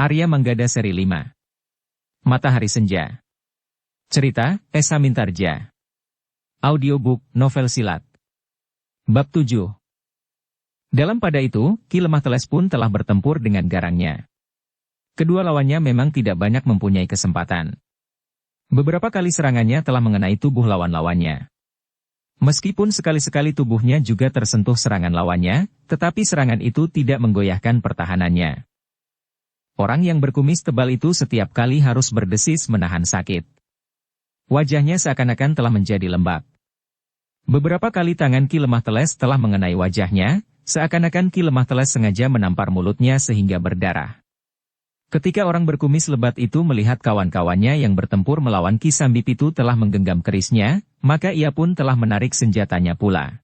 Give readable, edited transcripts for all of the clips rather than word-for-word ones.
Arya Manggada Seri 5. Matahari Senja. Cerita, Esa Mintarja. Audiobook, novel silat. Bab 7. Dalam pada itu, Ki Lemah Teles pun telah bertempur dengan garangnya. Kedua lawannya memang tidak banyak mempunyai kesempatan. Beberapa kali serangannya telah mengenai tubuh lawan-lawannya. Meskipun sekali-sekali tubuhnya juga tersentuh serangan lawannya, tetapi serangan itu tidak menggoyahkan pertahanannya. Orang yang berkumis tebal itu setiap kali harus berdesis menahan sakit. Wajahnya seakan-akan telah menjadi lembab. Beberapa kali tangan Ki Lemah Teles telah mengenai wajahnya, seakan-akan Ki Lemah Teles sengaja menampar mulutnya sehingga berdarah. Ketika orang berkumis lebat itu melihat kawan-kawannya yang bertempur melawan Ki Sambipitu telah menggenggam kerisnya, maka ia pun telah menarik senjatanya pula.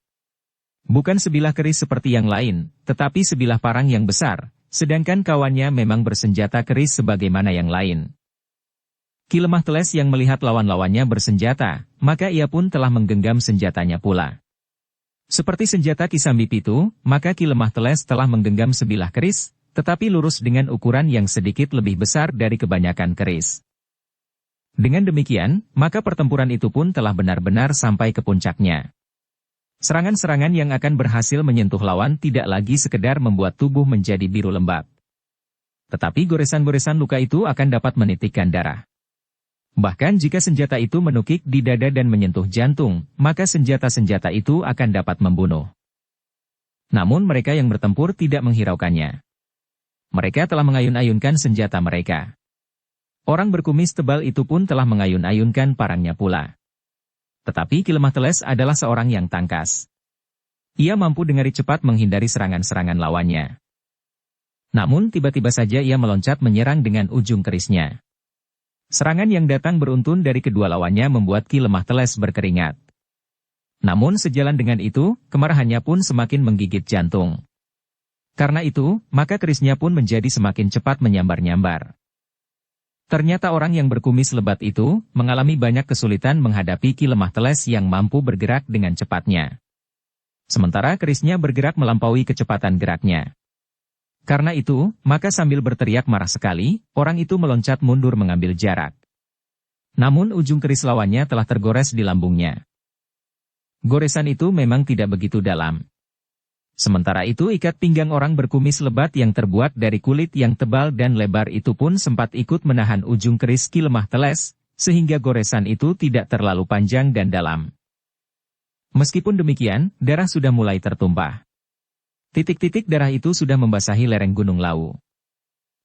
Bukan sebilah keris seperti yang lain, tetapi sebilah parang yang besar, sedangkan kawannya memang bersenjata keris sebagaimana yang lain. Ki Lemah Teles yang melihat lawan-lawannya bersenjata, maka ia pun telah menggenggam senjatanya pula. Seperti senjata Ki Sambipitu, maka Ki Lemah Teles telah menggenggam sebilah keris, tetapi lurus dengan ukuran yang sedikit lebih besar dari kebanyakan keris. Dengan demikian, maka pertempuran itu pun telah benar-benar sampai ke puncaknya. Serangan-serangan yang akan berhasil menyentuh lawan tidak lagi sekedar membuat tubuh menjadi biru lembab. Tetapi goresan-goresan luka itu akan dapat menitikkan darah. Bahkan jika senjata itu menukik di dada dan menyentuh jantung, maka senjata-senjata itu akan dapat membunuh. Namun mereka yang bertempur tidak menghiraukannya. Mereka telah mengayun-ayunkan senjata mereka. Orang berkumis tebal itu pun telah mengayun-ayunkan parangnya pula. Tetapi Ki Lemah Teles adalah seorang yang tangkas. Ia mampu dengan cepat menghindari serangan-serangan lawannya. Namun tiba-tiba saja ia meloncat menyerang dengan ujung kerisnya. Serangan yang datang beruntun dari kedua lawannya membuat Ki Lemah Teles berkeringat. Namun sejalan dengan itu, kemarahannya pun semakin menggigit jantung. Karena itu, maka kerisnya pun menjadi semakin cepat menyambar-nyambar. Ternyata orang yang berkumis lebat itu mengalami banyak kesulitan menghadapi Ki Lemah Teles yang mampu bergerak dengan cepatnya. Sementara kerisnya bergerak melampaui kecepatan geraknya. Karena itu, maka sambil berteriak marah sekali, orang itu meloncat mundur mengambil jarak. Namun ujung keris lawannya telah tergores di lambungnya. Goresan itu memang tidak begitu dalam. Sementara itu ikat pinggang orang berkumis lebat yang terbuat dari kulit yang tebal dan lebar itu pun sempat ikut menahan ujung keris Ki Lemah Teles, sehingga goresan itu tidak terlalu panjang dan dalam. Meskipun demikian, darah sudah mulai tertumpah. Titik-titik darah itu sudah membasahi lereng Gunung Lawu.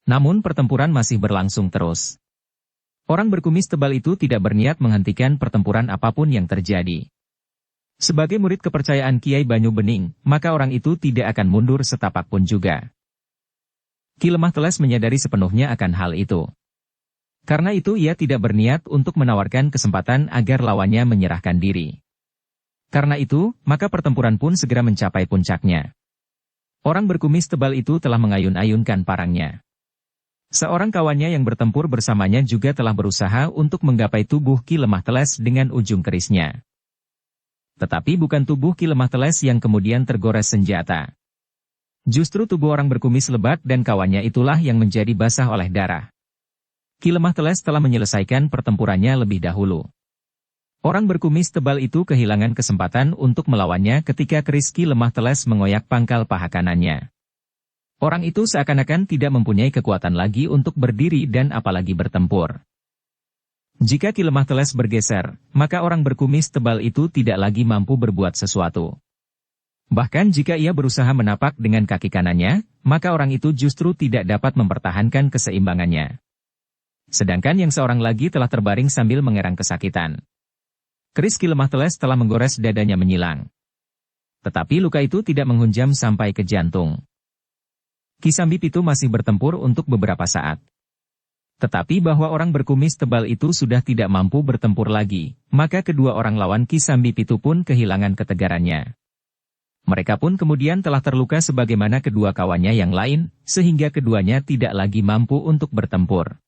Namun pertempuran masih berlangsung terus. Orang berkumis tebal itu tidak berniat menghentikan pertempuran apapun yang terjadi. Sebagai murid kepercayaan Kiai Banyu Bening, maka orang itu tidak akan mundur setapak pun juga. Ki Lemah Teles menyadari sepenuhnya akan hal itu. Karena itu ia tidak berniat untuk menawarkan kesempatan agar lawannya menyerahkan diri. Karena itu, maka pertempuran pun segera mencapai puncaknya. Orang berkumis tebal itu telah mengayun-ayunkan parangnya. Seorang kawannya yang bertempur bersamanya juga telah berusaha untuk menggapai tubuh Ki Lemah Teles dengan ujung kerisnya. Tetapi bukan tubuh Ki Lemah Teles yang kemudian tergores senjata. Justru tubuh orang berkumis lebat dan kawannya itulah yang menjadi basah oleh darah. Ki Lemah Teles telah menyelesaikan pertempurannya lebih dahulu. Orang berkumis tebal itu kehilangan kesempatan untuk melawannya ketika keris Ki Lemah Teles mengoyak pangkal paha kanannya. Orang itu seakan-akan tidak mempunyai kekuatan lagi untuk berdiri dan apalagi bertempur. Jika Ki Lemah Teles bergeser, maka orang berkumis tebal itu tidak lagi mampu berbuat sesuatu. Bahkan jika ia berusaha menapak dengan kaki kanannya, maka orang itu justru tidak dapat mempertahankan keseimbangannya. Sedangkan yang seorang lagi telah terbaring sambil mengerang kesakitan. Keris Ki Lemah Teles telah menggores dadanya menyilang. Tetapi luka itu tidak menghunjam sampai ke jantung. Ki Sambipitu masih bertempur untuk beberapa saat. Tetapi bahwa orang berkumis tebal itu sudah tidak mampu bertempur lagi, maka kedua orang lawan Ki Sambipitu pun kehilangan ketegarannya. Mereka pun kemudian telah terluka sebagaimana kedua kawannya yang lain, sehingga keduanya tidak lagi mampu untuk bertempur.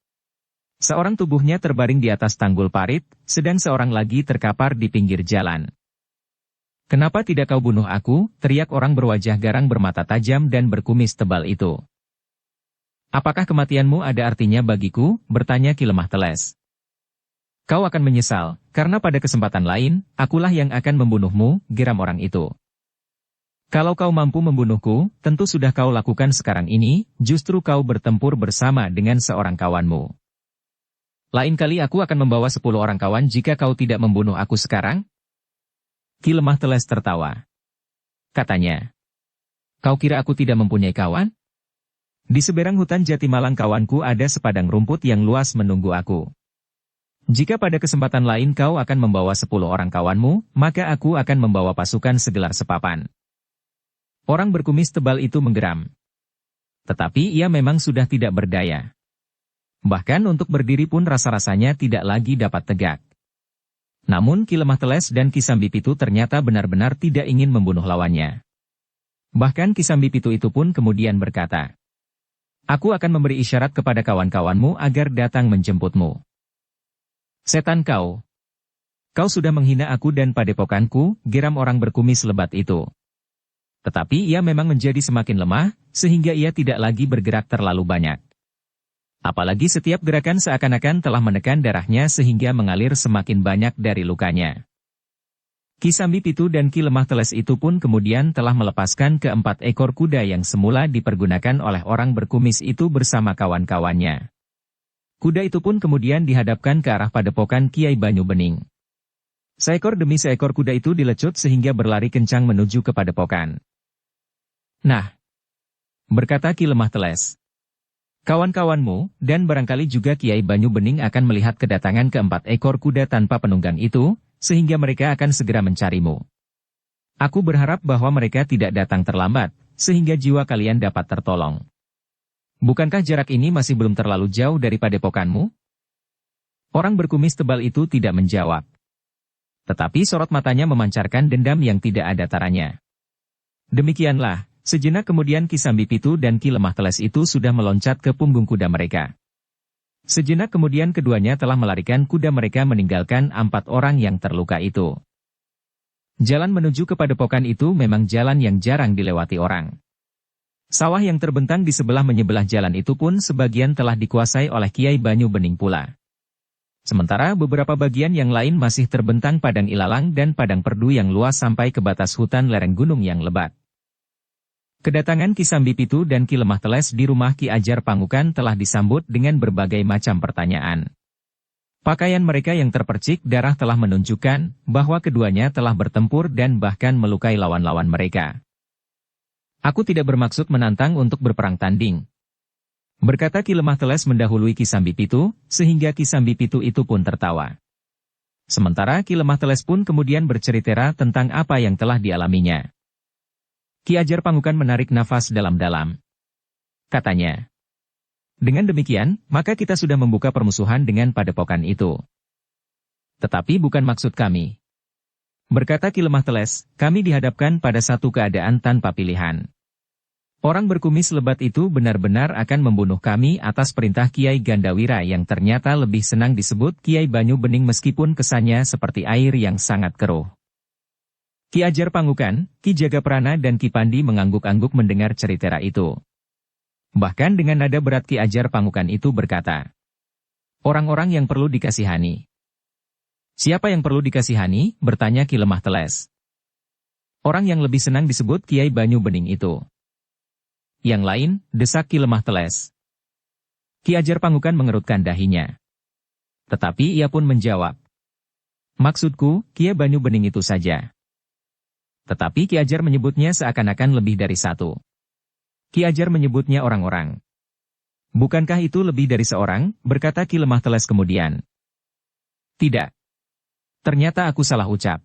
Seorang tubuhnya terbaring di atas tanggul parit, sedang seorang lagi terkapar di pinggir jalan. "Kenapa tidak kau bunuh aku?" teriak orang berwajah garang bermata tajam dan berkumis tebal itu. Apakah kematianmu ada artinya bagiku? Bertanya Ki Lemah Teles. Kau akan menyesal, karena pada kesempatan lain, akulah yang akan membunuhmu, geram orang itu. Kalau kau mampu membunuhku, tentu sudah kau lakukan sekarang ini, justru kau bertempur bersama dengan seorang kawanmu. Lain kali aku akan membawa 10 orang kawan jika kau tidak membunuh aku sekarang? Ki Lemah Teles tertawa. Katanya, kau kira aku tidak mempunyai kawan? Di seberang hutan Jatimalang kawanku ada sepadang rumput yang luas menunggu aku. Jika pada kesempatan lain kau akan membawa 10 orang kawanmu, maka aku akan membawa pasukan segelar sepapan. Orang berkumis tebal itu menggeram. Tetapi ia memang sudah tidak berdaya. Bahkan untuk berdiri pun rasa-rasanya tidak lagi dapat tegak. Namun Ki Lemah Teles dan Ki Sambipitu ternyata benar-benar tidak ingin membunuh lawannya. Bahkan Ki Sambipitu itu pun kemudian berkata, aku akan memberi isyarat kepada kawan-kawanmu agar datang menjemputmu. Setan kau! Kau sudah menghina aku dan padepokanku, geram orang berkumis lebat itu. Tetapi ia memang menjadi semakin lemah, sehingga ia tidak lagi bergerak terlalu banyak. Apalagi setiap gerakan seakan-akan telah menekan darahnya sehingga mengalir semakin banyak dari lukanya. Ki Sambipitu dan Ki Lemah Teles itu pun kemudian telah melepaskan keempat ekor kuda yang semula dipergunakan oleh orang berkumis itu bersama kawan-kawannya. Kuda itu pun kemudian dihadapkan ke arah padepokan Kiai Banyu Bening. Seekor demi seekor kuda itu dilecut sehingga berlari kencang menuju ke padepokan. Nah, berkata Ki Lemah Teles, kawan-kawanmu, dan barangkali juga Kiai Banyu Bening akan melihat kedatangan keempat ekor kuda tanpa penunggang itu, sehingga mereka akan segera mencarimu. Aku berharap bahwa mereka tidak datang terlambat, sehingga jiwa kalian dapat tertolong. Bukankah jarak ini masih belum terlalu jauh dari padepokanmu? Orang berkumis tebal itu tidak menjawab. Tetapi sorot matanya memancarkan dendam yang tidak ada taranya. Demikianlah, sejenak kemudian Ki Sambipitu dan Ki Lemah Teles itu sudah meloncat ke punggung kuda mereka. Sejenak kemudian keduanya telah melarikan kuda mereka meninggalkan 4 orang yang terluka itu. Jalan menuju ke padepokan itu memang jalan yang jarang dilewati orang. Sawah yang terbentang di sebelah menyebelah jalan itu pun sebagian telah dikuasai oleh Kiai Banyu Bening pula. Sementara beberapa bagian yang lain masih terbentang padang ilalang dan padang perdu yang luas sampai ke batas hutan lereng gunung yang lebat. Kedatangan Ki Sambipitu dan Ki Lemah Teles di rumah Ki Ajar Pangukan telah disambut dengan berbagai macam pertanyaan. Pakaian mereka yang terpercik darah telah menunjukkan bahwa keduanya telah bertempur dan bahkan melukai lawan-lawan mereka. Aku tidak bermaksud menantang untuk berperang tanding, berkata Ki Lemah Teles mendahului Ki Sambipitu, sehingga Ki Sambipitu itu pun tertawa. Sementara Ki Lemah Teles pun kemudian bercerita tentang apa yang telah dialaminya. Ki Ajar Pangukan menarik nafas dalam-dalam. Katanya, dengan demikian, maka kita sudah membuka permusuhan dengan padepokan itu. Tetapi bukan maksud kami. Berkata Ki Lemah Teles, kami dihadapkan pada satu keadaan tanpa pilihan. Orang berkumis lebat itu benar-benar akan membunuh kami atas perintah Kiai Gandawira yang ternyata lebih senang disebut Kiai Banyu Bening meskipun kesannya seperti air yang sangat keruh. Ki Ajar Pangukan, Ki Jagaprana dan Ki Pandi mengangguk-angguk mendengar cerita itu. Bahkan dengan nada berat Ki Ajar Pangukan itu berkata, orang-orang yang perlu dikasihani. Siapa yang perlu dikasihani? Bertanya Ki Lemah Teles. Orang yang lebih senang disebut Kiai Banyu Bening itu. Yang lain, desak Ki Lemah Teles. Ki Ajar Pangukan mengerutkan dahinya. Tetapi ia pun menjawab, maksudku, Kiai Banyu Bening itu saja. Tetapi Ki Ajar menyebutnya seakan-akan lebih dari satu. Ki Ajar menyebutnya orang-orang. Bukankah itu lebih dari seorang? Berkata Ki Lemah Teles kemudian. Tidak. Ternyata aku salah ucap.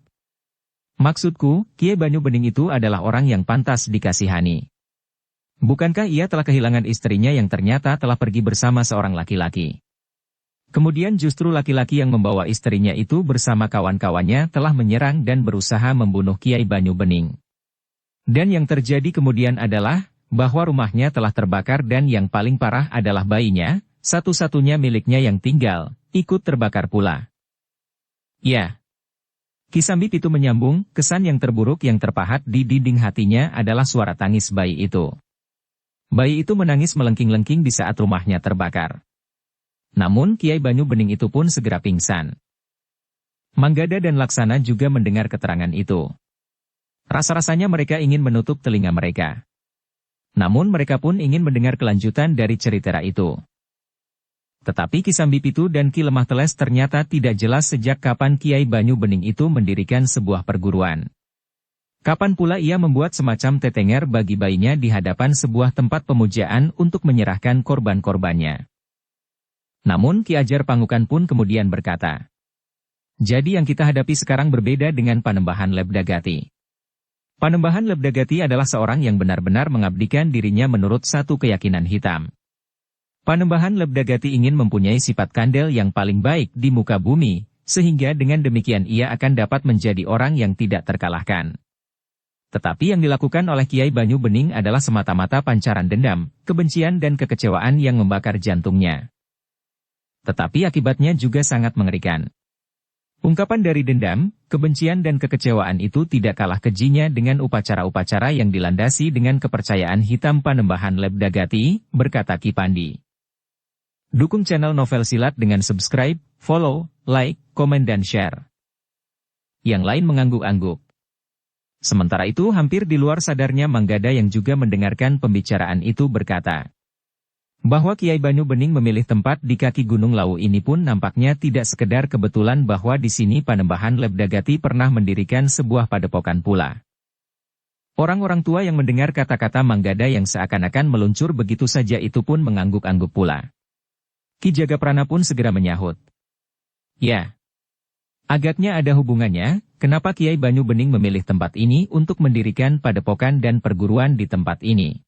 Maksudku, Kiai Banyu Bening itu adalah orang yang pantas dikasihani. Bukankah ia telah kehilangan istrinya yang ternyata telah pergi bersama seorang laki-laki? Kemudian justru laki-laki yang membawa istrinya itu bersama kawan-kawannya telah menyerang dan berusaha membunuh Kiai Banyu Bening. Dan yang terjadi kemudian adalah, bahwa rumahnya telah terbakar dan yang paling parah adalah bayinya, satu-satunya miliknya yang tinggal, ikut terbakar pula. Ya. Ki Sambipitu menyambung, kesan yang terburuk yang terpahat di dinding hatinya adalah suara tangis bayi itu. Bayi itu menangis melengking-lengking di saat rumahnya terbakar. Namun Kiai Banyu Bening itu pun segera pingsan. Manggada dan Laksana juga mendengar keterangan itu. Rasa-rasanya mereka ingin menutup telinga mereka. Namun mereka pun ingin mendengar kelanjutan dari cerita itu. Tetapi Ki Sambi Pitu dan Ki Lemah Teles ternyata tidak jelas sejak kapan Kiai Banyu Bening itu mendirikan sebuah perguruan. Kapan pula ia membuat semacam tetenger bagi bayinya di hadapan sebuah tempat pemujaan untuk menyerahkan korban-korbannya. Namun Ki Ajar Pangukan pun kemudian berkata, "Jadi yang kita hadapi sekarang berbeda dengan Panembahan Lebdagati. Panembahan Lebdagati adalah seorang yang benar-benar mengabdikan dirinya menurut satu keyakinan hitam. Panembahan Lebdagati ingin mempunyai sifat kandel yang paling baik di muka bumi, sehingga dengan demikian ia akan dapat menjadi orang yang tidak terkalahkan. Tetapi yang dilakukan oleh Kiai Banyu Bening adalah semata-mata pancaran dendam, kebencian dan kekecewaan yang membakar jantungnya. Tetapi akibatnya juga sangat mengerikan. Ungkapan dari dendam, kebencian dan kekecewaan itu tidak kalah kejinya dengan upacara-upacara yang dilandasi dengan kepercayaan hitam Panembahan Lebdagati," berkata Ki Pandi. Dukung channel Novel Silat dengan subscribe, follow, like, komen dan share. Yang lain mengangguk-angguk. Sementara itu hampir di luar sadarnya Manggada yang juga mendengarkan pembicaraan itu berkata, bahwa Kiai Banyu Bening memilih tempat di kaki Gunung Lawu ini pun nampaknya tidak sekedar kebetulan bahwa di sini Panembahan Lebdagati pernah mendirikan sebuah padepokan pula. Orang-orang tua yang mendengar kata-kata Manggada yang seakan-akan meluncur begitu saja itu pun mengangguk-angguk pula. Ki Jagaprana pun segera menyahut. "Ya, agaknya ada hubungannya, kenapa Kiai Banyu Bening memilih tempat ini untuk mendirikan padepokan dan perguruan di tempat ini.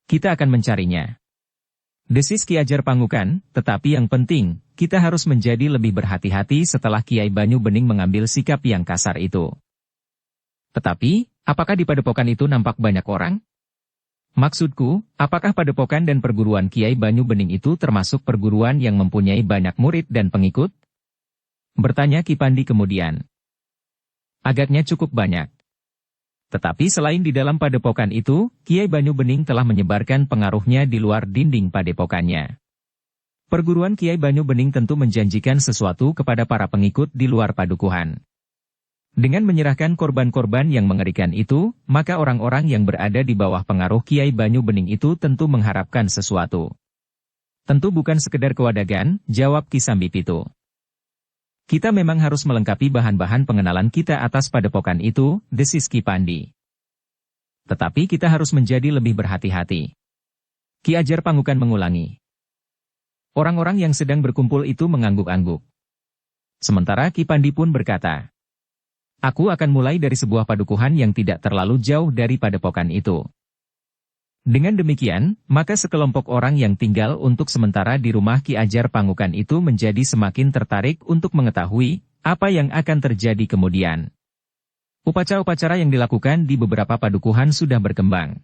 Kita akan mencarinya," desis Ki Ajar Pangukan, "tetapi yang penting, kita harus menjadi lebih berhati-hati setelah Kiai Banyu Bening mengambil sikap yang kasar itu." "Tetapi, apakah di padepokan itu nampak banyak orang? Maksudku, apakah padepokan dan perguruan Kiai Banyu Bening itu termasuk perguruan yang mempunyai banyak murid dan pengikut?" bertanya Ki Pandi kemudian. "Agaknya cukup banyak. Tetapi selain di dalam padepokan itu, Kiai Banyu Bening telah menyebarkan pengaruhnya di luar dinding padepokannya. Perguruan Kiai Banyu Bening tentu menjanjikan sesuatu kepada para pengikut di luar padukuhan. Dengan menyerahkan korban-korban yang mengerikan itu, maka orang-orang yang berada di bawah pengaruh Kiai Banyu Bening itu tentu mengharapkan sesuatu. Tentu bukan sekedar kewadagan," jawab Ki Sambi Pitu. "Kita memang harus melengkapi bahan-bahan pengenalan kita atas padepokan itu," desis Ki Pandi. "Tetapi kita harus menjadi lebih berhati-hati." Ki Ajar Pangukan mengulangi. Orang-orang yang sedang berkumpul itu mengangguk-angguk. Sementara Ki Pandi pun berkata, "Aku akan mulai dari sebuah padukuhan yang tidak terlalu jauh dari padepokan itu." Dengan demikian, maka sekelompok orang yang tinggal untuk sementara di rumah Ki Ajar Pangukan itu menjadi semakin tertarik untuk mengetahui apa yang akan terjadi kemudian. Upacara-upacara yang dilakukan di beberapa padukuhan sudah berkembang.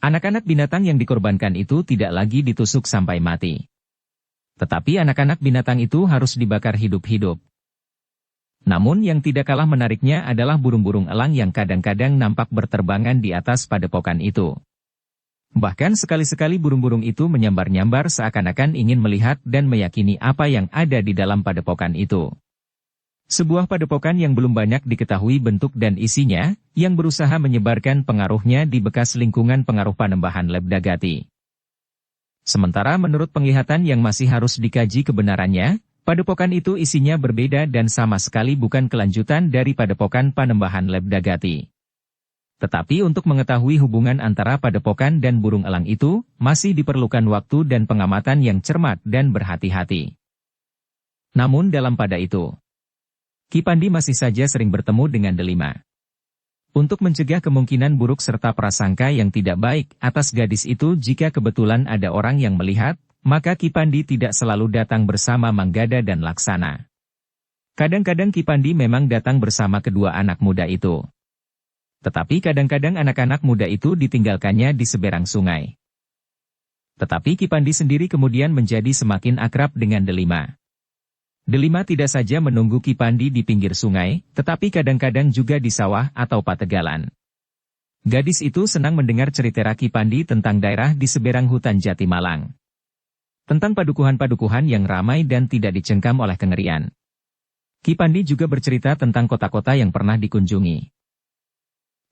Anak-anak binatang yang dikorbankan itu tidak lagi ditusuk sampai mati. Tetapi anak-anak binatang itu harus dibakar hidup-hidup. Namun yang tidak kalah menariknya adalah burung-burung elang yang kadang-kadang nampak berterbangan di atas padepokan itu. Bahkan sekali-sekali burung-burung itu menyambar-nyambar seakan-akan ingin melihat dan meyakini apa yang ada di dalam padepokan itu. Sebuah padepokan yang belum banyak diketahui bentuk dan isinya, yang berusaha menyebarkan pengaruhnya di bekas lingkungan pengaruh Panembahan Lebdagati. Sementara menurut penglihatan yang masih harus dikaji kebenarannya, padepokan itu isinya berbeda dan sama sekali bukan kelanjutan dari padepokan Panembahan Lebdagati. Tetapi untuk mengetahui hubungan antara padepokan dan burung elang itu, masih diperlukan waktu dan pengamatan yang cermat dan berhati-hati. Namun dalam pada itu, Ki Pandi masih saja sering bertemu dengan Delima. Untuk mencegah kemungkinan buruk serta prasangka yang tidak baik atas gadis itu jika kebetulan ada orang yang melihat, maka Ki Pandi tidak selalu datang bersama Manggada dan Laksana. Kadang-kadang Ki Pandi memang datang bersama kedua anak muda itu. Tetapi kadang-kadang anak-anak muda itu ditinggalkannya di seberang sungai. Tetapi Ki Pandi sendiri kemudian menjadi semakin akrab dengan Delima. Delima tidak saja menunggu Ki Pandi di pinggir sungai, tetapi kadang-kadang juga di sawah atau pategalan. Gadis itu senang mendengar cerita Ki Pandi tentang daerah di seberang hutan Jati Malang. Tentang padukuhan-padukuhan yang ramai dan tidak dicengkam oleh kengerian. Ki Pandi juga bercerita tentang kota-kota yang pernah dikunjungi.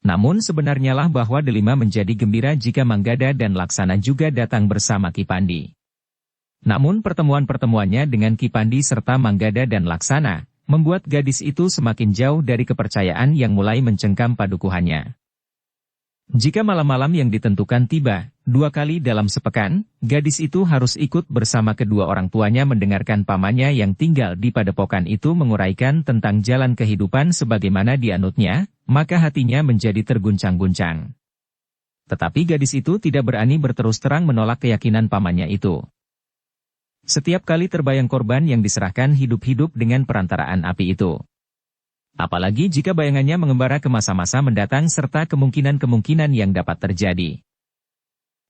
Namun sebenarnya lah bahwa Delima menjadi gembira jika Manggada dan Laksana juga datang bersama Ki Pandi. Namun pertemuan-pertemuannya dengan Ki Pandi serta Manggada dan Laksana, membuat gadis itu semakin jauh dari kepercayaan yang mulai mencengkam padukuhannya. Jika malam-malam yang ditentukan tiba, 2 kali dalam sepekan, gadis itu harus ikut bersama kedua orang tuanya mendengarkan pamannya yang tinggal di padepokan itu menguraikan tentang jalan kehidupan sebagaimana dianutnya, maka hatinya menjadi terguncang-guncang. Tetapi gadis itu tidak berani berterus terang menolak keyakinan pamannya itu. Setiap kali terbayang korban yang diserahkan hidup-hidup dengan perantaraan api itu. Apalagi jika bayangannya mengembara ke masa-masa mendatang serta kemungkinan-kemungkinan yang dapat terjadi.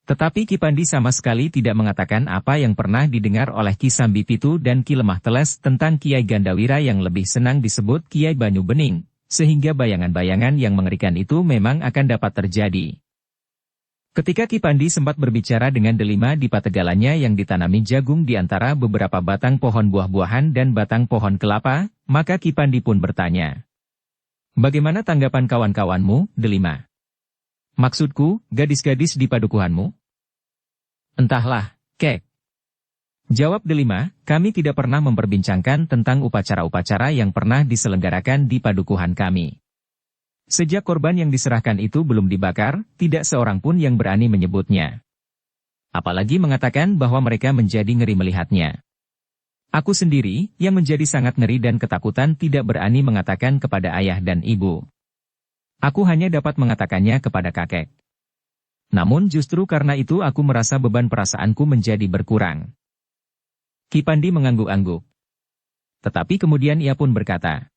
Tetapi Ki Pandi sama sekali tidak mengatakan apa yang pernah didengar oleh Ki Sambi Pitu dan Ki Lemah Teles tentang Kiai Gandawira yang lebih senang disebut Kiai Banyu Bening, sehingga bayangan-bayangan yang mengerikan itu memang akan dapat terjadi. Ketika Ki Pandi sempat berbicara dengan Delima di pategalannya yang ditanami jagung di antara beberapa batang pohon buah-buahan dan batang pohon kelapa, maka Ki Pandi pun bertanya. Bagaimana tanggapan kawan-kawanmu, Delima? Maksudku, gadis-gadis di padukuhanmu? Entahlah, Kek. Jawab Delima, kami tidak pernah memperbincangkan tentang upacara-upacara yang pernah diselenggarakan di padukuhan kami. Sejak korban yang diserahkan itu belum dibakar, tidak seorang pun yang berani menyebutnya. Apalagi mengatakan bahwa mereka menjadi ngeri melihatnya. Aku sendiri, yang menjadi sangat ngeri dan ketakutan tidak berani mengatakan kepada ayah dan ibu. Aku hanya dapat mengatakannya kepada kakek. Namun justru karena itu aku merasa beban perasaanku menjadi berkurang. Ki Pandi mengangguk-angguk. Tetapi kemudian ia pun berkata,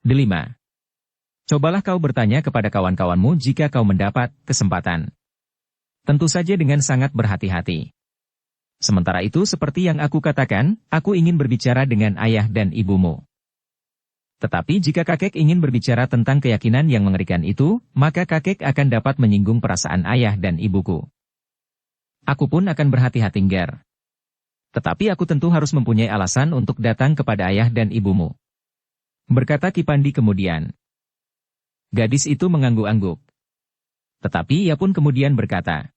Delima, cobalah kau bertanya kepada kawan-kawanmu jika kau mendapat kesempatan. Tentu saja dengan sangat berhati-hati. Sementara itu seperti yang aku katakan, aku ingin berbicara dengan ayah dan ibumu. Tetapi jika kakek ingin berbicara tentang keyakinan yang mengerikan itu, maka kakek akan dapat menyinggung perasaan ayah dan ibuku. Aku pun akan berhati-hati, Nger. Tetapi aku tentu harus mempunyai alasan untuk datang kepada ayah dan ibumu. Berkata Ki Pandi kemudian. Gadis itu mengangguk-angguk. Tetapi ia pun kemudian berkata,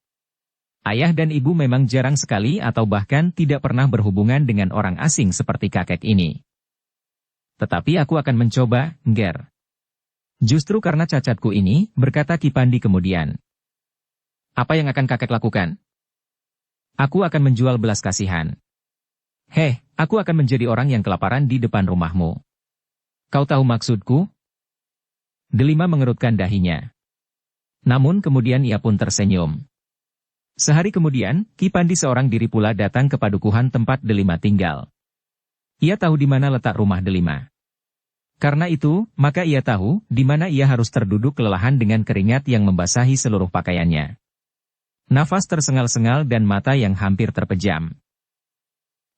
ayah dan ibu memang jarang sekali atau bahkan tidak pernah berhubungan dengan orang asing seperti kakek ini. Tetapi aku akan mencoba, Nger. Justru karena cacatku ini, berkata Ki Pandi kemudian. Apa yang akan kakek lakukan? Aku akan menjual belas kasihan. Aku akan menjadi orang yang kelaparan di depan rumahmu. Kau tahu maksudku? Delima mengerutkan dahinya. Namun kemudian ia pun tersenyum. Sehari kemudian, Ki Pandi seorang diri pula datang ke padukuhan tempat Delima tinggal. Ia tahu di mana letak rumah Delima. Karena itu, maka ia tahu di mana ia harus terduduk kelelahan dengan keringat yang membasahi seluruh pakaiannya. Nafas tersengal-sengal dan mata yang hampir terpejam.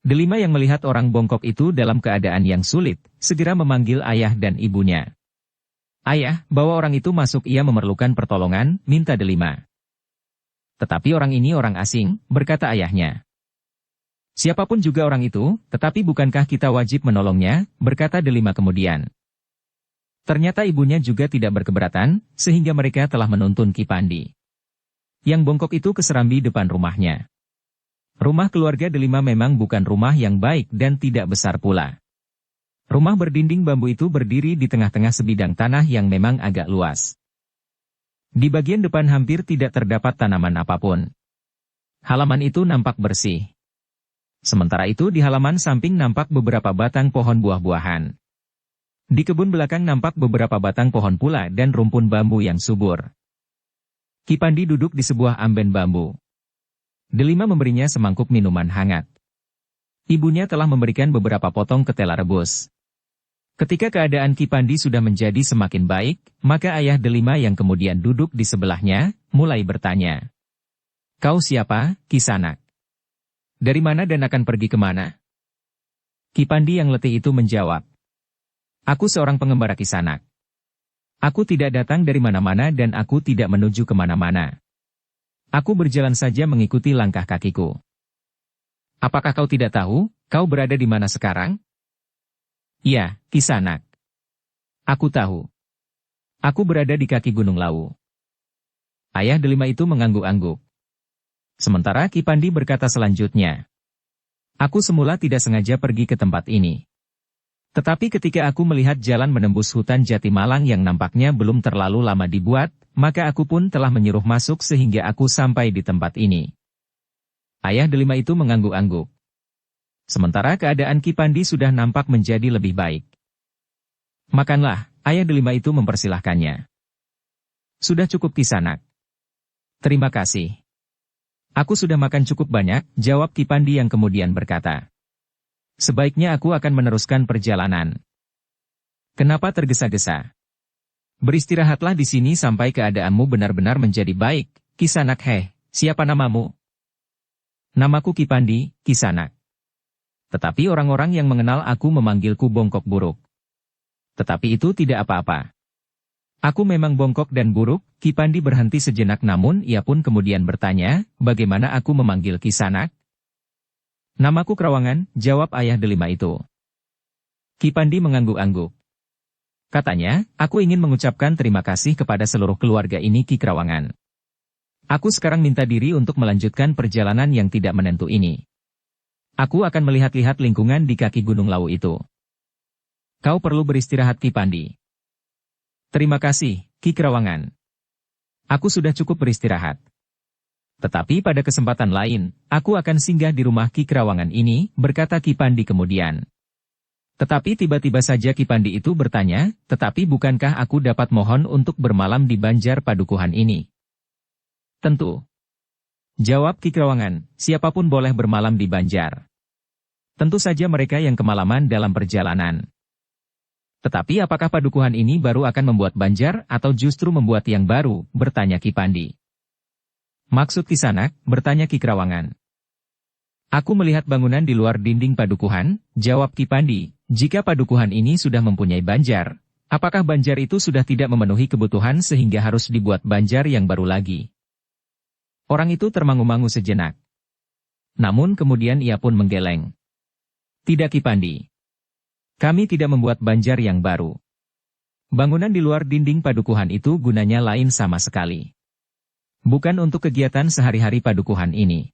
Delima yang melihat orang bongkok itu dalam keadaan yang sulit, segera memanggil ayah dan ibunya. Ayah, bawa orang itu masuk, ia memerlukan pertolongan, minta Delima. Tetapi orang ini orang asing, berkata ayahnya. Siapapun juga orang itu, tetapi bukankah kita wajib menolongnya, berkata Delima kemudian. Ternyata ibunya juga tidak berkeberatan, sehingga mereka telah menuntun Ki Pandi. Yang bongkok itu ke serambi depan rumahnya. Rumah keluarga Delima memang bukan rumah yang baik dan tidak besar pula. Rumah berdinding bambu itu berdiri di tengah-tengah sebidang tanah yang memang agak luas. Di bagian depan hampir tidak terdapat tanaman apapun. Halaman itu nampak bersih. Sementara itu di halaman samping nampak beberapa batang pohon buah-buahan. Di kebun belakang nampak beberapa batang pohon pula dan rumpun bambu yang subur. Ki Pandi duduk di sebuah amben bambu. Delima memberinya semangkuk minuman hangat. Ibunya telah memberikan beberapa potong ketela rebus. Ketika keadaan Ki Pandi sudah menjadi semakin baik, maka ayah Delima yang kemudian duduk di sebelahnya, mulai bertanya. Kau siapa, Kisanak? Dari mana dan akan pergi kemana? Ki Pandi yang letih itu menjawab. Aku seorang pengembara Kisanak. Aku tidak datang dari mana-mana dan aku tidak menuju kemana-mana. Aku berjalan saja mengikuti langkah kakiku. Apakah kau tidak tahu, kau berada di mana sekarang? Ya, Kisanak. Aku tahu. Aku berada di kaki Gunung Lawu. Ayah delima itu mengangguk-angguk. Sementara Ki Pandi berkata selanjutnya. Aku semula tidak sengaja pergi ke tempat ini. Tetapi ketika aku melihat jalan menembus hutan Jatimalang yang nampaknya belum terlalu lama dibuat, maka aku pun telah menyuruh masuk sehingga aku sampai di tempat ini. Ayah delima itu mengangguk-angguk. Sementara keadaan Ki Pandi sudah nampak menjadi lebih baik. Makanlah, ayah delima itu mempersilahkannya. Sudah cukup Kisanak. Terima kasih. Aku sudah makan cukup banyak, jawab Ki Pandi yang kemudian berkata. Sebaiknya aku akan meneruskan perjalanan. Kenapa tergesa-gesa? Beristirahatlah di sini sampai keadaanmu benar-benar menjadi baik, Kisanak. Siapa namamu? Namaku Ki Pandi, Kisanak. Tetapi orang-orang yang mengenal aku memanggilku bongkok buruk. Tetapi itu tidak apa-apa. Aku memang bongkok dan buruk. Ki Pandi berhenti sejenak namun ia pun kemudian bertanya, bagaimana aku memanggil Kisanak? Namaku Krawangan, jawab ayah delima itu. Ki Pandi mengangguk-angguk. Katanya, aku ingin mengucapkan terima kasih kepada seluruh keluarga ini Ki Krawangan. Aku sekarang minta diri untuk melanjutkan perjalanan yang tidak menentu ini. Aku akan melihat-lihat lingkungan di kaki Gunung Lawu itu. Kau perlu beristirahat Ki Pandi. Terima kasih, Ki Krawangan. Aku sudah cukup beristirahat. Tetapi pada kesempatan lain, aku akan singgah di rumah Ki Krawangan ini, berkata Ki Pandi kemudian. Tetapi tiba-tiba saja Ki Pandi itu bertanya, tetapi bukankah aku dapat mohon untuk bermalam di Banjar Padukuhan ini? Tentu. Jawab Ki Krawangan, siapapun boleh bermalam di Banjar. Tentu saja mereka yang kemalaman dalam perjalanan. Tetapi apakah padukuhan ini baru akan membuat Banjar atau justru membuat yang baru, bertanya Ki Pandi. Maksud Kisanak, bertanya Ki Krawangan. Aku melihat bangunan di luar dinding padukuhan, jawab Ki Pandi, jika padukuhan ini sudah mempunyai Banjar, apakah Banjar itu sudah tidak memenuhi kebutuhan sehingga harus dibuat Banjar yang baru lagi? Orang itu termangu-mangu sejenak. Namun kemudian ia pun menggeleng. Tidak Ki Pandi. Kami tidak membuat Banjar yang baru. Bangunan di luar dinding padukuhan itu gunanya lain sama sekali. Bukan untuk kegiatan sehari-hari padukuhan ini.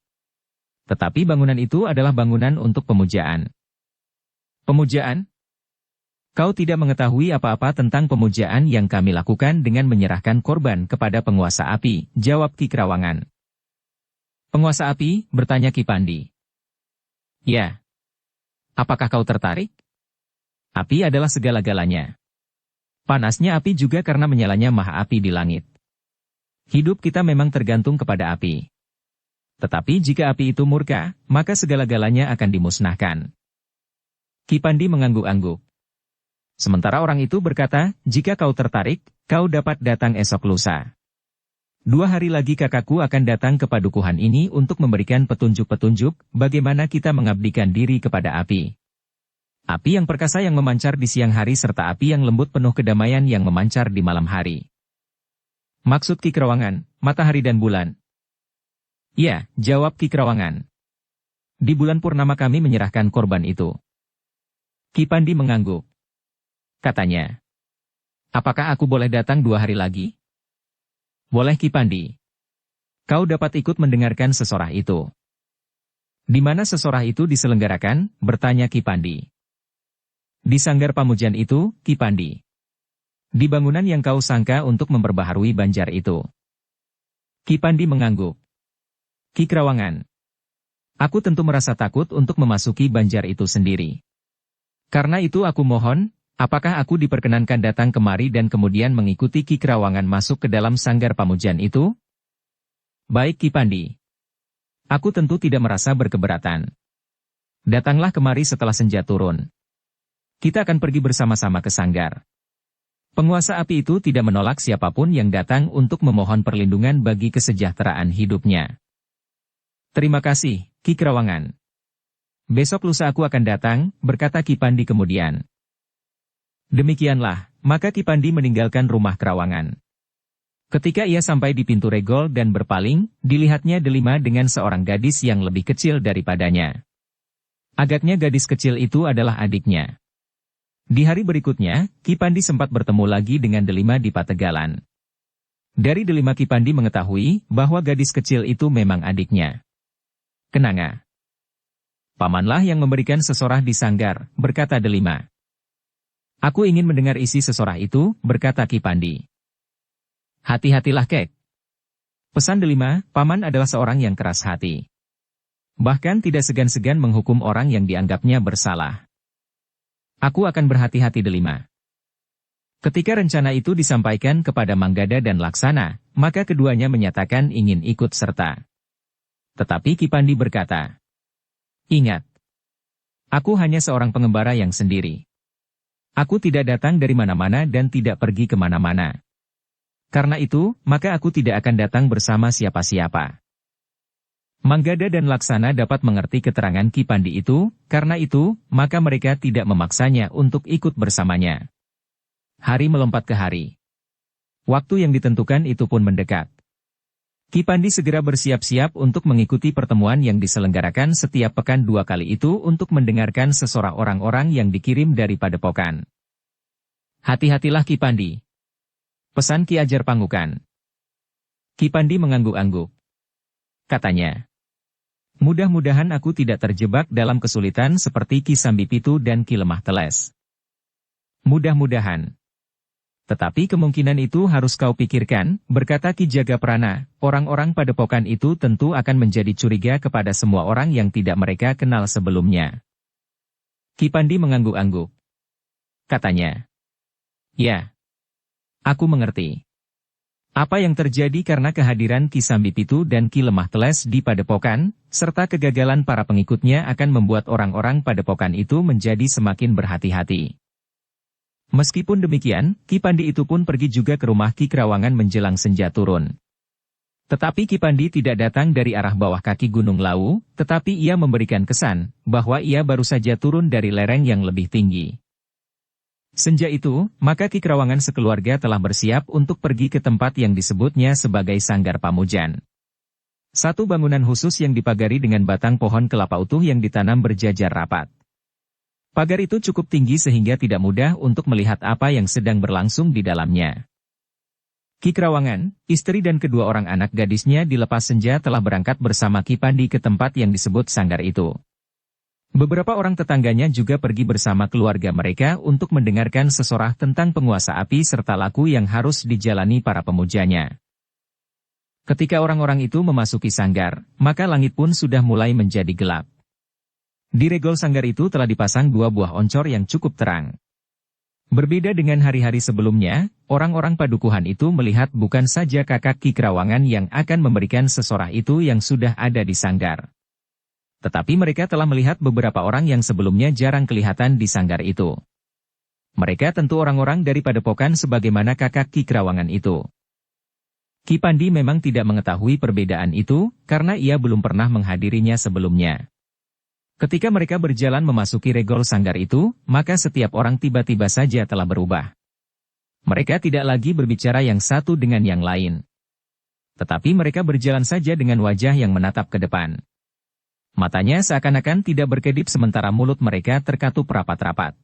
Tetapi bangunan itu adalah bangunan untuk pemujaan. Pemujaan? Kau tidak mengetahui apa-apa tentang pemujaan yang kami lakukan dengan menyerahkan korban kepada penguasa api, jawab Ki Krawangan. Penguasa api, bertanya Ki Pandi. Ya. Apakah kau tertarik? Api adalah segala-galanya. Panasnya api juga karena menyalanya maha api di langit. Hidup kita memang tergantung kepada api. Tetapi jika api itu murka, maka segala-galanya akan dimusnahkan. Ki Pandi mengangguk-angguk. Sementara orang itu berkata, jika kau tertarik, kau dapat datang esok lusa. 2 hari lagi kakakku akan datang ke padukuhan ini untuk memberikan petunjuk-petunjuk bagaimana kita mengabdikan diri kepada api. Api yang perkasa yang memancar di siang hari serta api yang lembut penuh kedamaian yang memancar di malam hari. Maksud Ki Krawangan, matahari dan bulan. Ya, jawab Ki Krawangan. Di bulan purnama kami menyerahkan korban itu. Ki Pandi mengangguk. Katanya. Apakah aku boleh datang 2 hari lagi? Boleh Ki Pandi. Kau dapat ikut mendengarkan sesorah itu. Di mana sesorah itu diselenggarakan? Bertanya Ki Pandi. Di sanggar pamujan itu, Ki Pandi. Di bangunan yang kau sangka untuk memperbaharui Banjar itu. Ki Pandi mengangguk. Ki Krawangan. Aku tentu merasa takut untuk memasuki Banjar itu sendiri. Karena itu aku mohon, apakah aku diperkenankan datang kemari dan kemudian mengikuti Ki Krawangan masuk ke dalam sanggar pamujan itu? Baik Ki Pandi. Aku tentu tidak merasa berkeberatan. Datanglah kemari setelah senja turun. Kita akan pergi bersama-sama ke sanggar. Penguasa api itu tidak menolak siapapun yang datang untuk memohon perlindungan bagi kesejahteraan hidupnya. Terima kasih, Ki Krawangan. Besok lusa aku akan datang, berkata Ki Pandi kemudian. Demikianlah, maka Ki Pandi meninggalkan rumah Krawangan. Ketika ia sampai di pintu regol dan berpaling, dilihatnya Delima dengan seorang gadis yang lebih kecil daripadanya. Agaknya gadis kecil itu adalah adiknya. Di hari berikutnya, Ki Pandi sempat bertemu lagi dengan Delima di Pategalan. Dari Delima Ki Pandi mengetahui bahwa gadis kecil itu memang adiknya. Kenanga. Pamanlah yang memberikan sesorah di sanggar, berkata Delima. Aku ingin mendengar isi sesorah itu, berkata Ki Pandi. Hati-hatilah Kek. Pesan Delima, paman adalah seorang yang keras hati. Bahkan tidak segan-segan menghukum orang yang dianggapnya bersalah. Aku akan berhati-hati Delima. Ketika rencana itu disampaikan kepada Manggada dan Laksana, maka keduanya menyatakan ingin ikut serta. Tetapi Ki Pandi berkata, ingat, aku hanya seorang pengembara yang sendiri. Aku tidak datang dari mana-mana dan tidak pergi kemana-mana. Karena itu, maka aku tidak akan datang bersama siapa-siapa. Manggada dan Laksana dapat mengerti keterangan Ki Pandi itu, karena itu, maka mereka tidak memaksanya untuk ikut bersamanya. Hari melompat ke hari. Waktu yang ditentukan itu pun mendekat. Ki Pandi segera bersiap-siap untuk mengikuti pertemuan yang diselenggarakan setiap pekan 2 kali itu untuk mendengarkan sesorah orang-orang yang dikirim dari Padepokan. Hati-hatilah Ki Pandi. Pesan Ki Ajar Pangukan. Ki Pandi mengangguk-angguk. Katanya, mudah-mudahan aku tidak terjebak dalam kesulitan seperti Ki Sambipitu dan Ki Lemah Teles. Mudah-mudahan. Tetapi kemungkinan itu harus kau pikirkan, berkata Ki Jagaprana, orang-orang Padepokan itu tentu akan menjadi curiga kepada semua orang yang tidak mereka kenal sebelumnya. Ki Pandi mengangguk-angguk. Katanya, ya, aku mengerti. Apa yang terjadi karena kehadiran Ki Sambipitu dan Ki Lemah Teles di Padepokan, serta kegagalan para pengikutnya akan membuat orang-orang Padepokan itu menjadi semakin berhati-hati. Meskipun demikian, Ki Pandi itu pun pergi juga ke rumah Ki Krawangan menjelang senja turun. Tetapi Ki Pandi tidak datang dari arah bawah kaki Gunung Lawu, tetapi ia memberikan kesan bahwa ia baru saja turun dari lereng yang lebih tinggi. Senja itu, maka Ki Krawangan sekeluarga telah bersiap untuk pergi ke tempat yang disebutnya sebagai Sanggar Pamujan. Satu bangunan khusus yang dipagari dengan batang pohon kelapa utuh yang ditanam berjajar rapat. Pagar itu cukup tinggi sehingga tidak mudah untuk melihat apa yang sedang berlangsung di dalamnya. Ki Krawangan, istri dan kedua orang anak gadisnya dilepas senja telah berangkat bersama Ki Pandi ke tempat yang disebut sanggar itu. Beberapa orang tetangganya juga pergi bersama keluarga mereka untuk mendengarkan sesorah tentang penguasa api serta laku yang harus dijalani para pemujanya. Ketika orang-orang itu memasuki sanggar, maka langit pun sudah mulai menjadi gelap. Di regol sanggar itu telah dipasang 2 buah oncor yang cukup terang. Berbeda dengan hari-hari sebelumnya, orang-orang padukuhan itu melihat bukan saja kakak Ki Krawangan yang akan memberikan sesorah itu yang sudah ada di sanggar. Tetapi mereka telah melihat beberapa orang yang sebelumnya jarang kelihatan di sanggar itu. Mereka tentu orang-orang dari Padepokan sebagaimana kakak Ki Krawangan itu. Ki Pandi memang tidak mengetahui perbedaan itu, karena ia belum pernah menghadirinya sebelumnya. Ketika mereka berjalan memasuki regol sanggar itu, maka setiap orang tiba-tiba saja telah berubah. Mereka tidak lagi berbicara yang satu dengan yang lain. Tetapi mereka berjalan saja dengan wajah yang menatap ke depan. Matanya seakan-akan tidak berkedip sementara mulut mereka terkatup rapat-rapat.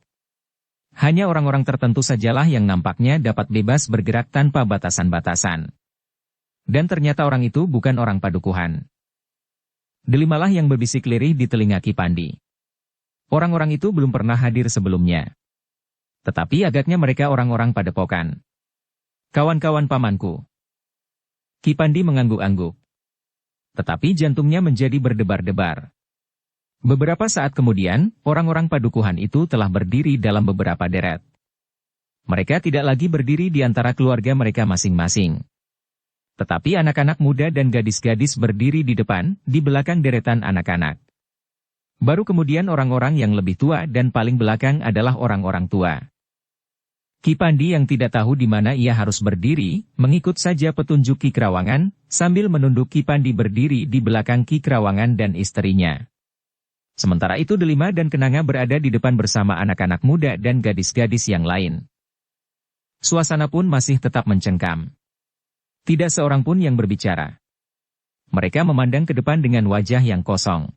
Hanya orang-orang tertentu sajalah yang nampaknya dapat bebas bergerak tanpa batasan-batasan. Dan ternyata orang itu bukan orang padukuhan. Delimalah yang berbisik lirih di telinga Ki Pandi. Orang-orang itu belum pernah hadir sebelumnya. Tetapi agaknya mereka orang-orang Padepokan. Kawan-kawan pamanku. Ki Pandi mengangguk-angguk. Tetapi jantungnya menjadi berdebar-debar. Beberapa saat kemudian, orang-orang padukuhan itu telah berdiri dalam beberapa deret. Mereka tidak lagi berdiri di antara keluarga mereka masing-masing. Tetapi anak-anak muda dan gadis-gadis berdiri di depan, di belakang deretan anak-anak. Baru kemudian orang-orang yang lebih tua dan paling belakang adalah orang-orang tua. Ki Pandi yang tidak tahu di mana ia harus berdiri, mengikut saja petunjuk Ki Krawangan, sambil menunduk Ki Pandi berdiri di belakang Ki Krawangan dan istrinya. Sementara itu Delima dan Kenanga berada di depan bersama anak-anak muda dan gadis-gadis yang lain. Suasana pun masih tetap mencengkam. Tidak seorang pun yang berbicara. Mereka memandang ke depan dengan wajah yang kosong.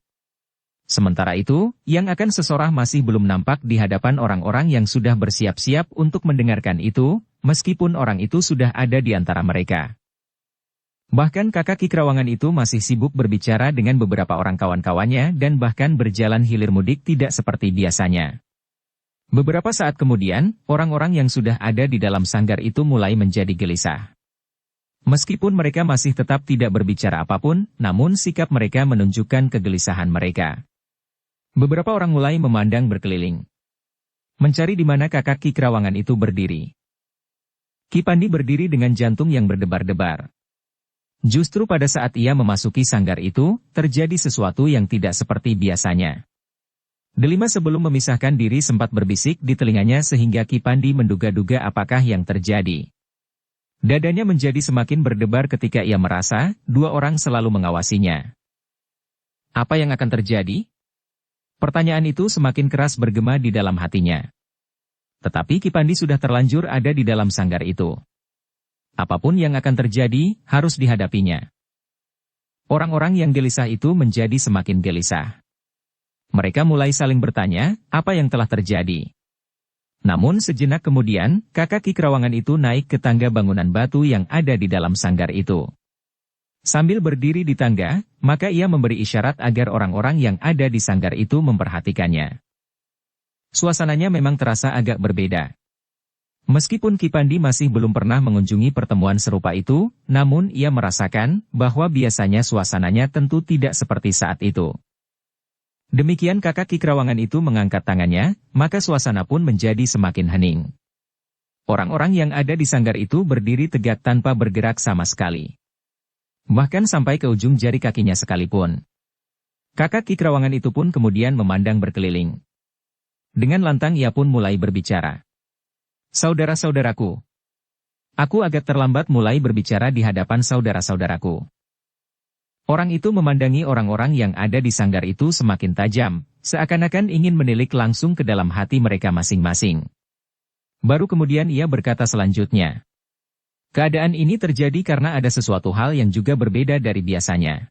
Sementara itu, yang akan sesorah masih belum nampak di hadapan orang-orang yang sudah bersiap-siap untuk mendengarkan itu, meskipun orang itu sudah ada di antara mereka. Bahkan kakak Kikrawangan itu masih sibuk berbicara dengan beberapa orang kawan-kawannya dan bahkan berjalan hilir mudik tidak seperti biasanya. Beberapa saat kemudian, orang-orang yang sudah ada di dalam sanggar itu mulai menjadi gelisah. Meskipun mereka masih tetap tidak berbicara apapun, namun sikap mereka menunjukkan kegelisahan mereka. Beberapa orang mulai memandang berkeliling, mencari di mana kakak Kikrawangan itu berdiri. Ki Pandi berdiri dengan jantung yang berdebar-debar. Justru pada saat ia memasuki sanggar itu, terjadi sesuatu yang tidak seperti biasanya. Delima sebelum memisahkan diri sempat berbisik di telinganya sehingga Ki Pandi menduga-duga apakah yang terjadi. Dadanya menjadi semakin berdebar ketika ia merasa, dua orang selalu mengawasinya. Apa yang akan terjadi? Pertanyaan itu semakin keras bergema di dalam hatinya. Tetapi Ki Pandi sudah terlanjur ada di dalam sanggar itu. Apapun yang akan terjadi, harus dihadapinya. Orang-orang yang gelisah itu menjadi semakin gelisah. Mereka mulai saling bertanya, apa yang telah terjadi. Namun sejenak kemudian, kakak Kikrawangan itu naik ke tangga bangunan batu yang ada di dalam sanggar itu. Sambil berdiri di tangga, maka ia memberi isyarat agar orang-orang yang ada di sanggar itu memperhatikannya. Suasananya memang terasa agak berbeda. Meskipun Ki Pandi masih belum pernah mengunjungi pertemuan serupa itu, namun ia merasakan bahwa biasanya suasananya tentu tidak seperti saat itu. Demikian kakak Kikrawangan itu mengangkat tangannya, maka suasana pun menjadi semakin hening. Orang-orang yang ada di sanggar itu berdiri tegak tanpa bergerak sama sekali. Bahkan sampai ke ujung jari kakinya sekalipun. Kakak Kikrawangan itu pun kemudian memandang berkeliling. Dengan lantang ia pun mulai berbicara. Saudara-saudaraku. Aku agak terlambat mulai berbicara di hadapan saudara-saudaraku. Orang itu memandangi orang-orang yang ada di sanggar itu semakin tajam, seakan-akan ingin menilik langsung ke dalam hati mereka masing-masing. Baru kemudian ia berkata selanjutnya. Keadaan ini terjadi karena ada sesuatu hal yang juga berbeda dari biasanya.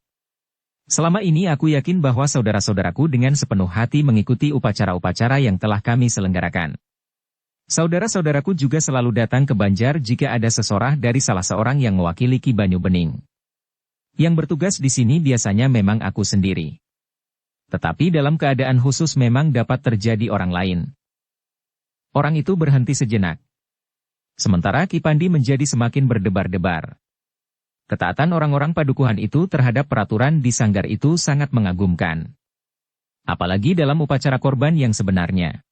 Selama ini aku yakin bahwa saudara-saudaraku dengan sepenuh hati mengikuti upacara-upacara yang telah kami selenggarakan. Saudara-saudaraku juga selalu datang ke Banjar jika ada sesorah dari salah seorang yang mewakili Ki Banyu Bening. Yang bertugas di sini biasanya memang aku sendiri. Tetapi dalam keadaan khusus memang dapat terjadi orang lain. Orang itu berhenti sejenak. Sementara Ki Pandi menjadi semakin berdebar-debar. Ketaatan orang-orang padukuhan itu terhadap peraturan di sanggar itu sangat mengagumkan. Apalagi dalam upacara korban yang sebenarnya.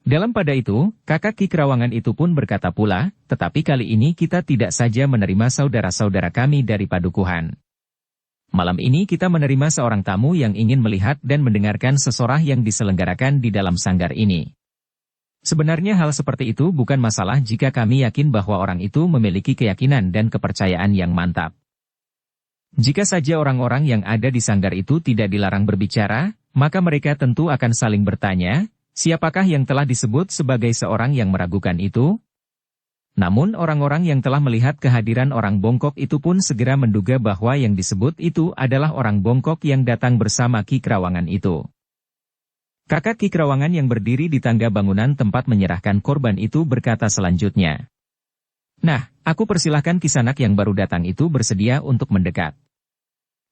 Dalam pada itu, kakak Kikrawangan itu pun berkata pula, tetapi kali ini kita tidak saja menerima saudara-saudara kami dari padukuhan. Malam ini kita menerima seorang tamu yang ingin melihat dan mendengarkan sesorah yang diselenggarakan di dalam sanggar ini. Sebenarnya hal seperti itu bukan masalah jika kami yakin bahwa orang itu memiliki keyakinan dan kepercayaan yang mantap. Jika saja orang-orang yang ada di sanggar itu tidak dilarang berbicara, maka mereka tentu akan saling bertanya, siapakah yang telah disebut sebagai seorang yang meragukan itu? Namun orang-orang yang telah melihat kehadiran orang bongkok itu pun segera menduga bahwa yang disebut itu adalah orang bongkok yang datang bersama Kikrawangan itu. Kakak Kikrawangan yang berdiri di tangga bangunan tempat menyerahkan korban itu berkata selanjutnya. Nah, aku persilahkan Kisanak yang baru datang itu bersedia untuk mendekat.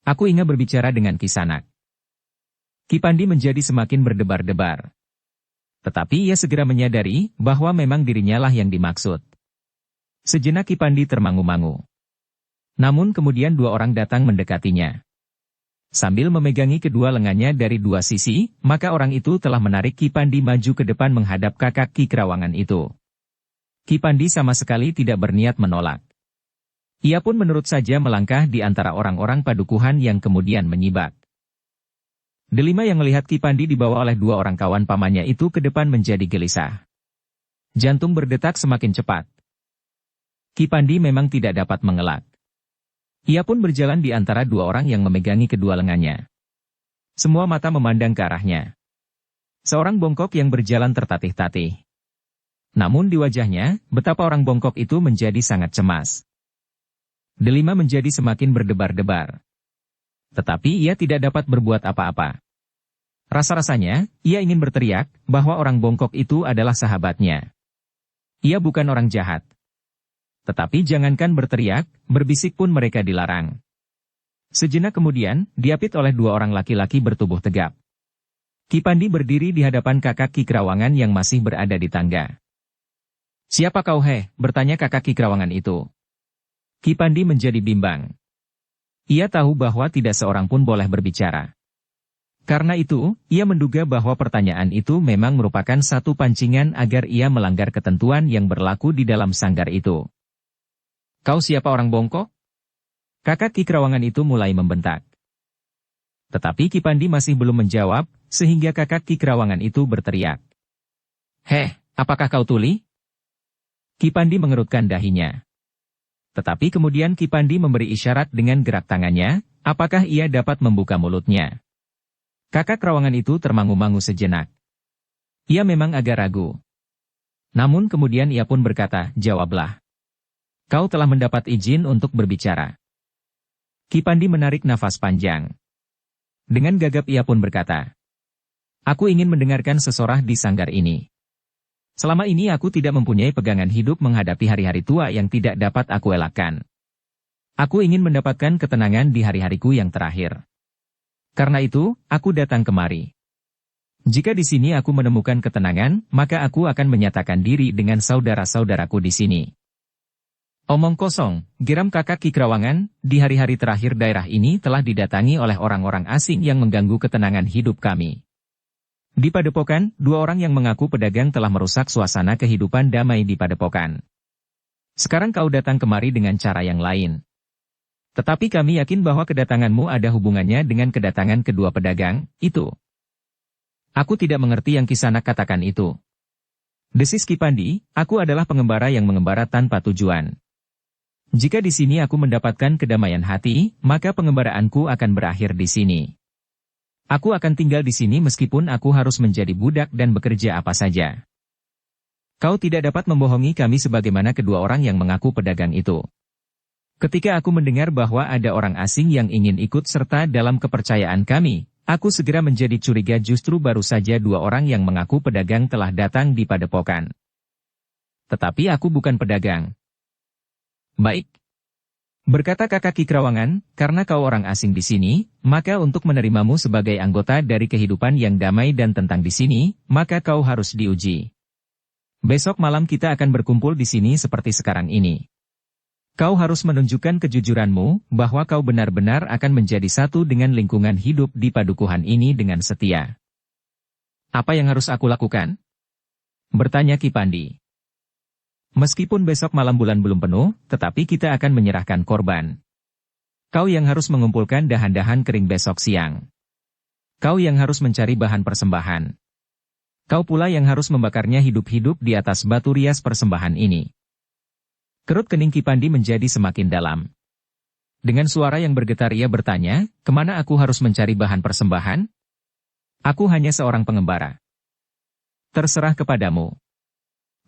Aku ingin berbicara dengan Kisanak. Ki Pandi menjadi semakin berdebar-debar. Tetapi ia segera menyadari bahwa memang dirinya lah yang dimaksud. Sejenak Ki Pandi termangu-mangu. Namun kemudian dua orang datang mendekatinya. Sambil memegangi kedua lengannya dari dua sisi, maka orang itu telah menarik Ki Pandi maju ke depan menghadap kakak Kikrawangan itu. Ki Pandi sama sekali tidak berniat menolak. Ia pun menurut saja melangkah di antara orang-orang padukuhan yang kemudian menyibak. Delima yang melihat Ki Pandi dibawa oleh dua orang kawan pamannya itu ke depan menjadi gelisah. Jantung berdetak semakin cepat. Ki Pandi memang tidak dapat mengelak. Ia pun berjalan di antara dua orang yang memegangi kedua lengannya. Semua mata memandang ke arahnya. Seorang bongkok yang berjalan tertatih-tatih. Namun di wajahnya, betapa orang bongkok itu menjadi sangat cemas. Delima menjadi semakin berdebar-debar. Tetapi ia tidak dapat berbuat apa-apa. Rasa-rasanya, ia ingin berteriak bahwa orang bongkok itu adalah sahabatnya. Ia bukan orang jahat. Tetapi jangankan berteriak, berbisik pun mereka dilarang. Sejenak kemudian, diapit oleh dua orang laki-laki bertubuh tegap. Ki Pandi berdiri di hadapan kakak Ki Kerawangan yang masih berada di tangga. "Siapa kau bertanya kakak Ki Kerawangan itu. Ki Pandi menjadi bimbang. Ia tahu bahwa tidak seorang pun boleh berbicara. Karena itu, ia menduga bahwa pertanyaan itu memang merupakan satu pancingan agar ia melanggar ketentuan yang berlaku di dalam sanggar itu. "Kau siapa orang bongkok?" Kakak Ki Kerawangan itu mulai membentak. Tetapi Ki Pandi masih belum menjawab, sehingga kakak Ki Kerawangan itu berteriak. Apakah kau tuli?" Ki Pandi mengerutkan dahinya. Tetapi kemudian Ki Pandi memberi isyarat dengan gerak tangannya, apakah ia dapat membuka mulutnya. Kakak Kerawangan itu termangu-mangu sejenak. Ia memang agak ragu. Namun kemudian ia pun berkata, "Jawablah. Kau telah mendapat izin untuk berbicara." Ki Pandi menarik nafas panjang. Dengan gagap ia pun berkata, "Aku ingin mendengarkan sesorah di sanggar ini. Selama ini aku tidak mempunyai pegangan hidup menghadapi hari-hari tua yang tidak dapat aku elakkan. Aku ingin mendapatkan ketenangan di hari-hariku yang terakhir. Karena itu, aku datang kemari. Jika di sini aku menemukan ketenangan, maka aku akan menyatakan diri dengan saudara-saudaraku di sini." "Omong kosong," geram kakak Ki Kerawangan, "di hari-hari terakhir daerah ini telah didatangi oleh orang-orang asing yang mengganggu ketenangan hidup kami. Di Padepokan, dua orang yang mengaku pedagang telah merusak suasana kehidupan damai di Padepokan. Sekarang kau datang kemari dengan cara yang lain. Tetapi kami yakin bahwa kedatanganmu ada hubungannya dengan kedatangan kedua pedagang, itu." "Aku tidak mengerti yang Kisanak katakan itu," desis Ki Pandi, "aku adalah pengembara yang mengembara tanpa tujuan. Jika di sini aku mendapatkan kedamaian hati, maka pengembaraanku akan berakhir di sini. Aku akan tinggal di sini meskipun aku harus menjadi budak dan bekerja apa saja. Kau tidak dapat membohongi kami sebagaimana kedua orang yang mengaku pedagang itu. Ketika aku mendengar bahwa ada orang asing yang ingin ikut serta dalam kepercayaan kami, aku segera menjadi curiga justru baru saja dua orang yang mengaku pedagang telah datang di Padepokan. Tetapi aku bukan pedagang." "Baik," berkata kakak Ki Kerawangan, "karena kau orang asing di sini, maka untuk menerimamu sebagai anggota dari kehidupan yang damai dan tentang di sini, maka kau harus diuji. Besok malam kita akan berkumpul di sini seperti sekarang ini. Kau harus menunjukkan kejujuranmu, bahwa kau benar-benar akan menjadi satu dengan lingkungan hidup di padukuhan ini dengan setia." "Apa yang harus aku lakukan?" bertanya Ki Pandi. "Meskipun besok malam bulan belum penuh, tetapi kita akan menyerahkan korban. Kau yang harus mengumpulkan dahan-dahan kering besok siang. Kau yang harus mencari bahan persembahan. Kau pula yang harus membakarnya hidup-hidup di atas batu rias persembahan ini." Kerut kening Ki Pandi menjadi semakin dalam. Dengan suara yang bergetar ia bertanya, "Kemana aku harus mencari bahan persembahan? Aku hanya seorang pengembara." "Terserah kepadamu.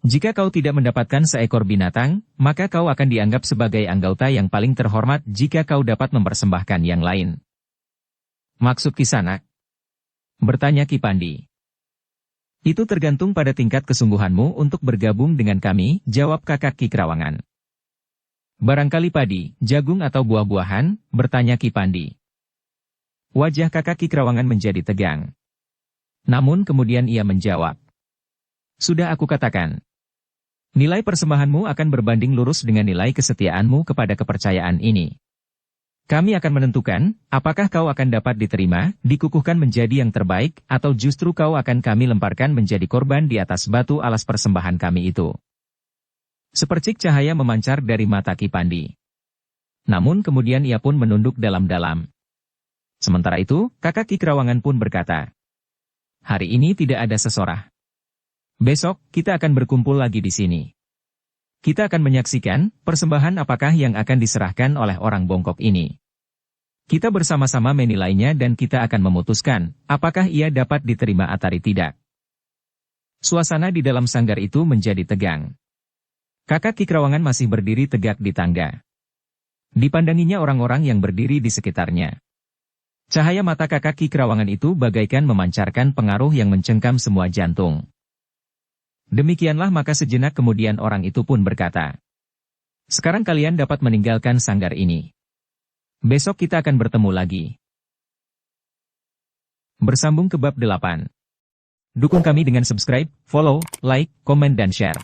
Jika kau tidak mendapatkan seekor binatang, maka kau akan dianggap sebagai anggota yang paling terhormat jika kau dapat mempersembahkan yang lain." "Maksud Kisanak?" bertanya Ki Pandi. "Itu tergantung pada tingkat kesungguhanmu untuk bergabung dengan kami," jawab kakak Ki Kerawangan. "Barangkali padi, jagung atau buah-buahan?" bertanya Ki Pandi. Wajah kakak Ki Kerawangan menjadi tegang. Namun kemudian ia menjawab, "Sudah aku katakan. Nilai persembahanmu akan berbanding lurus dengan nilai kesetiaanmu kepada kepercayaan ini. Kami akan menentukan, apakah kau akan dapat diterima, dikukuhkan menjadi yang terbaik, atau justru kau akan kami lemparkan menjadi korban di atas batu alas persembahan kami itu." Sepercik cahaya memancar dari mata Ki Pandi. Namun kemudian ia pun menunduk dalam-dalam. Sementara itu, kakak Ki Kerawangan pun berkata, "Hari ini tidak ada sesorah. Besok, kita akan berkumpul lagi di sini. Kita akan menyaksikan persembahan apakah yang akan diserahkan oleh orang bongkok ini. Kita bersama-sama menilainya dan kita akan memutuskan, apakah ia dapat diterima atau tidak. Suasana di dalam sanggar itu menjadi tegang. Kakak Ki Krawangan masih berdiri tegak di tangga. Dipandanginya orang-orang yang berdiri di sekitarnya. Cahaya mata kakak Ki Krawangan itu bagaikan memancarkan pengaruh yang mencengkam semua jantung. Demikianlah maka sejenak kemudian orang itu pun berkata, "Sekarang kalian dapat meninggalkan sanggar ini. Besok kita akan bertemu lagi." Bersambung ke bab 8. Dukung kami dengan subscribe, follow, like, komen dan share.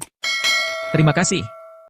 Terima kasih.